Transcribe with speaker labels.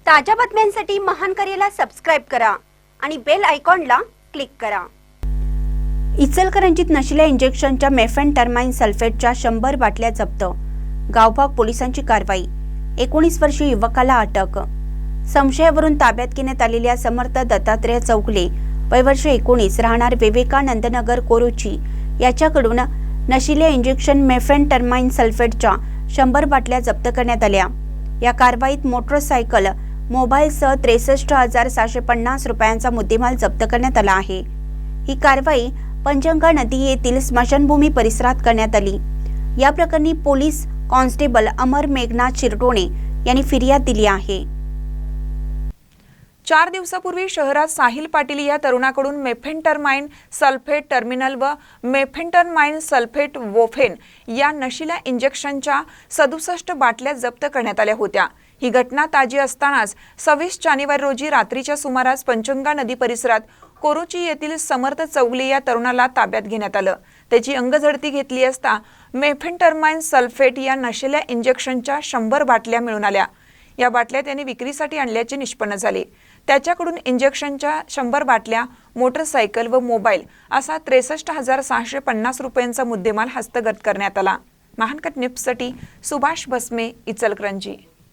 Speaker 1: ताज्या बातम्यांसाठी महान करेला सबस्क्राइब करा आणि बेल आयकॉनला क्लिक करा। इचलकरंजीत नशिल्या इंजेक्शनच्या मेफेंटरमाइन सल्फेटच्या 100 बाटल्या जप्त। गावभाग पोलिसांची कारवाई। 19 वर्षीय युवकाला अटक। संशयावरून ताब्यात घेण्यात आलेल्या समर्थ दत्तात्रय चौगले वय वर्ष 19 राहणार विवेकानंद नगर कोरोची याच्याकडून नशिल्या इंजेक्शन मेफेंटरमाइन सल्फेटच्या 100 बाटल्या जप्त करण्यात आल्या। या कारवाईत मोटरसायकल मोबाईलसह 63,750 रुपयांचा मुद्देमाल जप्त करण्यात आला आहे। ही कारवाई पंचगंगा नदी येथील स्मशानभूमी परिसरात करण्यात आली। या प्रकरणी पोलीस कॉन्स्टेबल अमर मेघनाथ चिरटोणे यांनी फिर्याद दिली आहे।
Speaker 2: 4 दिवसापूर्वी शहरात साहिल पाटील या तरुणाकडून मेफेंटरमाइन सल्फेट टर्मिनल व मेफेंटरमाइन सल्फेट वोफेन या नशिल्या इंजेक्शनच्या 67 बाटल्या जप्त करण्यात आल्या होत्या। ही घटना ताजी असतानाच 26 जानेवारी रोजी रात्रीच्या सुमारास पंचगंगा नदी परिसरात कोरोची येथील समर्थ चौगले या तरुणाला ताब्यात घेण्यात आलं। त्याची अंगझडती घेतली असता मेफेंटरमाइन सल्फेट या नशिल्या इंजेक्शनच्या 100 बाटल्या मिळून आल्या। या बाटल्या त्याने विक्रीसाठी आणल्याचे निष्पन्न झाले। त्याच्याकडून इंजेक्शनच्या 100 बाटल्या, मोटरसायकल व मोबाईल असा 63,650 रुपयांचा मुद्देमाल हस्तगत करण्यात आला। महानकट न्यूजसाठी सुभाष भस्मे, इचलकरंजी।